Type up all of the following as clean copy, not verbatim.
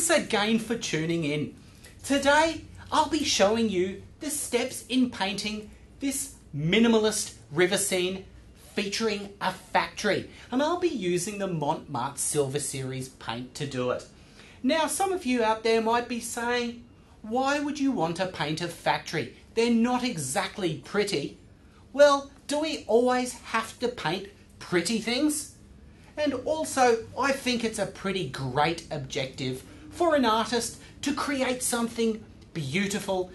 Thanks again for tuning in. Today I'll be showing you the steps in painting this minimalist river scene featuring a factory, and I'll be using the Montmartre Silver Series paint to do it. Now some of you out there might be saying, why would you want to paint a factory? They're not exactly pretty. Well, do we always have to paint pretty things? And also, I think it's a pretty great objective for an artist to create something beautiful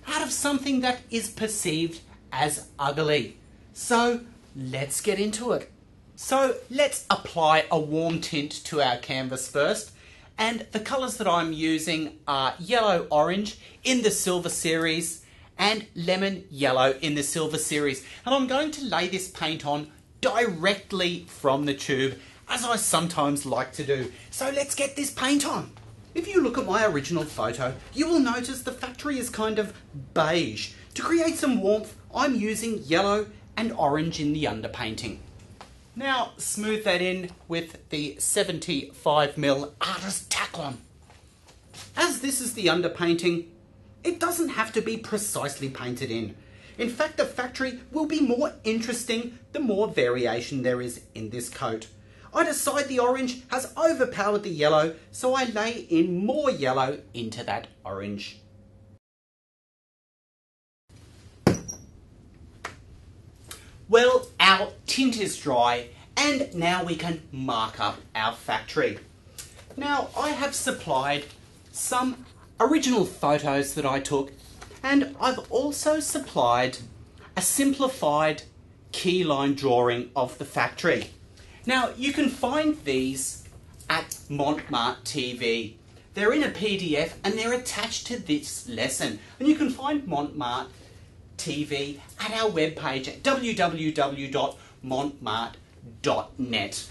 out of something that is perceived as ugly. So let's get into it. So let's apply a warm tint to our canvas first. And the colours that I'm using are yellow orange in the Silver Series and lemon yellow in the Silver Series. And I'm going to lay this paint on directly from the tube, as I sometimes like to do. So let's get this paint on. If you look at my original photo, you will notice the factory is kind of beige. To create some warmth, I'm using yellow and orange in the underpainting. Now smooth that in with the 75mm Artist Taklon. As this is the underpainting, it doesn't have to be precisely painted in. In fact, the factory will be more interesting the more variation there is in this coat. I decide the orange has overpowered the yellow, so I lay in more yellow into that orange. Well, our tint is dry and now we can mark up our factory. Now, I have supplied some original photos that I took, and I've also supplied a simplified key line drawing of the factory. Now, you can find these at Montmartre TV. They're in a PDF and they're attached to this lesson. And you can find Montmartre TV at our webpage at www.montmartre.net.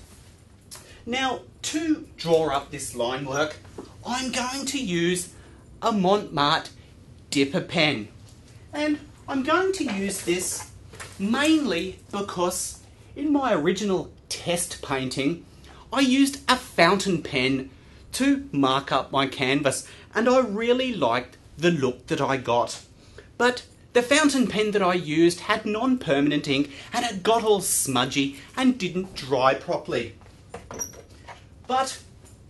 Now, to draw up this line work, I'm going to use a Montmartre dipper pen. And I'm going to use this mainly because in my original test painting, I used a fountain pen to mark up my canvas, and I really liked the look that I got. But the fountain pen that I used had non-permanent ink and it got all smudgy and didn't dry properly. But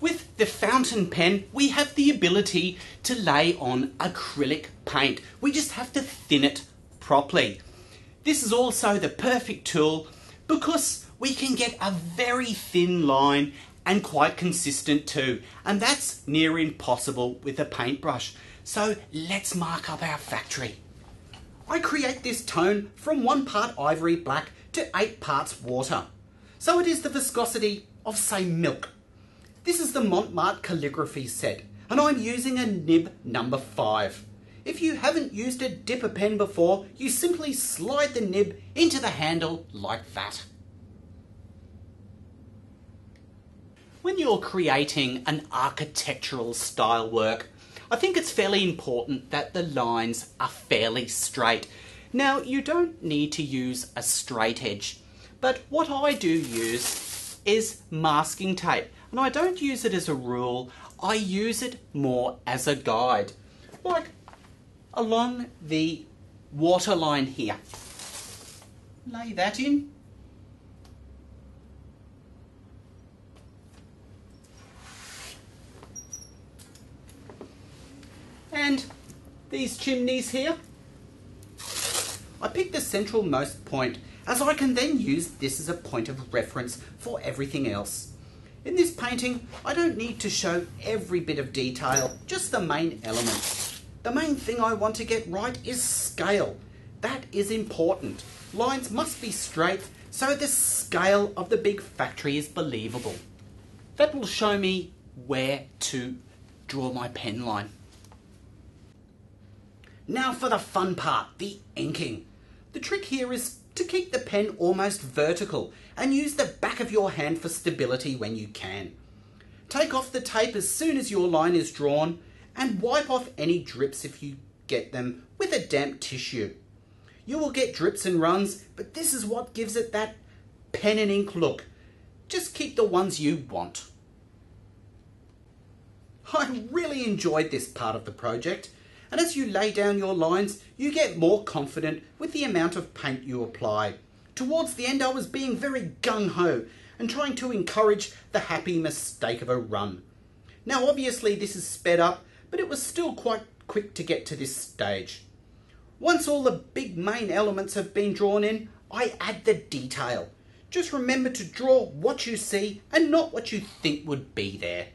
with the fountain pen, we have the ability to lay on acrylic paint. We just have to thin it properly. This is also the perfect tool because we can get a very thin line and quite consistent too. And that's near impossible with a paintbrush. So let's mark up our factory. I create this tone from 1 part ivory black to 8 parts water. So it is the viscosity of, say, milk. This is the Montmartre calligraphy set, and I'm using a nib number 5. If you haven't used a dipper pen before, you simply slide the nib into the handle like that. When you're creating an architectural style work, I think it's fairly important that the lines are fairly straight. Now, you don't need to use a straight edge, but what I do use is masking tape. And I don't use it as a rule, I use it more as a guide. Like along the waterline here. Lay that in. And these chimneys here. I pick the central-most point, as I can then use this as a point of reference for everything else. In this painting, I don't need to show every bit of detail, just the main elements. The main thing I want to get right is scale. That is important. Lines must be straight, so the scale of the big factory is believable. That will show me where to draw my pen line. Now for the fun part, the inking. The trick here is to keep the pen almost vertical and use the back of your hand for stability when you can. Take off the tape as soon as your line is drawn and wipe off any drips if you get them with a damp tissue. You will get drips and runs, but this is what gives it that pen and ink look. Just keep the ones you want. I really enjoyed this part of the project, and as you lay down your lines, you get more confident with the amount of paint you apply. Towards the end, I was being very gung-ho and trying to encourage the happy mistake of a run. Now obviously this is sped up, but it was still quite quick to get to this stage. Once all the big main elements have been drawn in, I add the detail. Just remember to draw what you see and not what you think would be there.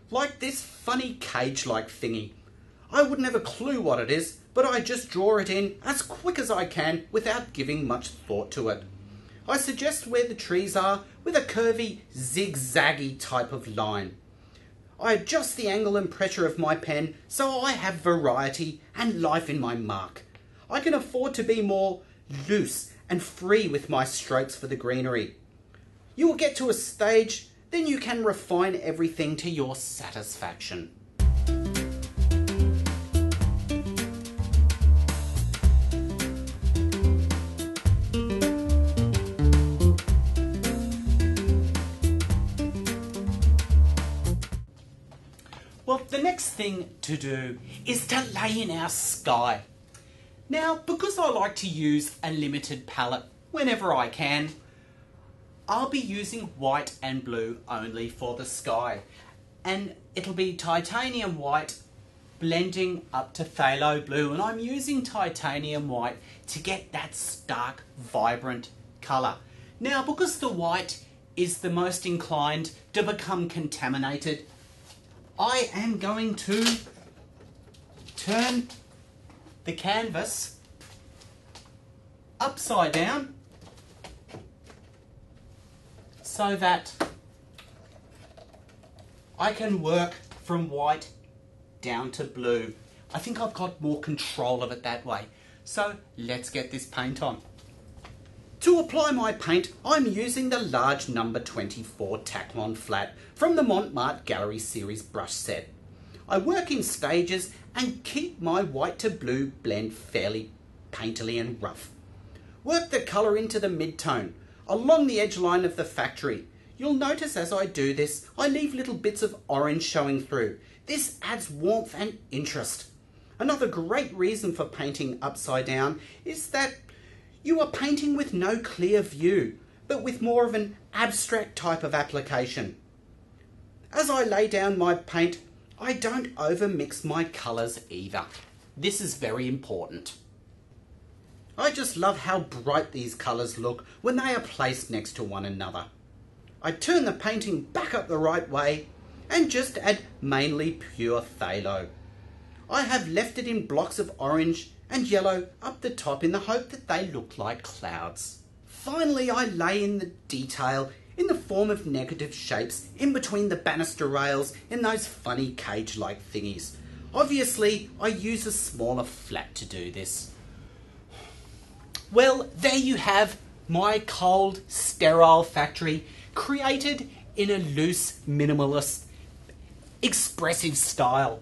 Like this funny cage-like thingy. I wouldn't have a clue what it is, but I just draw it in as quick as I can without giving much thought to it. I suggest where the trees are with a curvy, zigzaggy type of line. I adjust the angle and pressure of my pen so I have variety and life in my mark. I can afford to be more loose and free with my strokes for the greenery. You will get to a stage, then you can refine everything to your satisfaction. Well, the next thing to do is to lay in our sky. Now, because I like to use a limited palette whenever I can, I'll be using white and blue only for the sky. And it'll be titanium white blending up to phthalo blue. And I'm using titanium white to get that stark, vibrant colour. Now, because the white is the most inclined to become contaminated, I am going to turn the canvas upside down so that I can work from white down to blue. I think I've got more control of it that way. So let's get this paint on. To apply my paint, I'm using the large number 24 Taklon flat from the Montmartre Gallery Series brush set. I work in stages and keep my white to blue blend fairly painterly and rough. Work the colour into the mid-tone, along the edge line of the factory. You'll notice as I do this, I leave little bits of orange showing through. This adds warmth and interest. Another great reason for painting upside down is that you are painting with no clear view, but with more of an abstract type of application. As I lay down my paint, I don't overmix my colours either. This is very important. I just love how bright these colours look when they are placed next to one another. I turn the painting back up the right way and just add mainly pure phthalo. I have left it in blocks of orange and yellow up the top in the hope that they look like clouds. Finally, I lay in the detail in the form of negative shapes in between the banister rails in those funny cage-like thingies. Obviously, I use a smaller flat to do this. Well, there you have my cold, sterile factory created in a loose, minimalist, expressive style.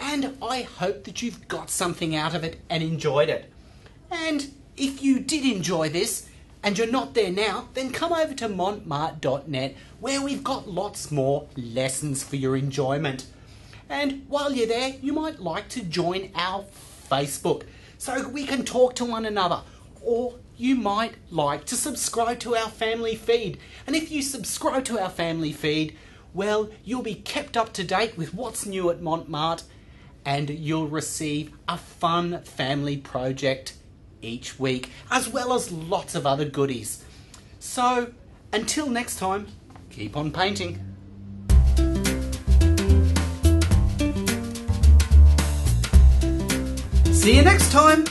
And I hope that you've got something out of it and enjoyed it. And if you did enjoy this and you're not there now, then come over to montmartre.net where we've got lots more lessons for your enjoyment. And while you're there, you might like to join our Facebook so we can talk to one another. Or you might like to subscribe to our family feed. And if you subscribe to our family feed, well, you'll be kept up to date with what's new at Montmartre, and you'll receive a fun family project each week, as well as lots of other goodies. So, until next time, keep on painting. See you next time!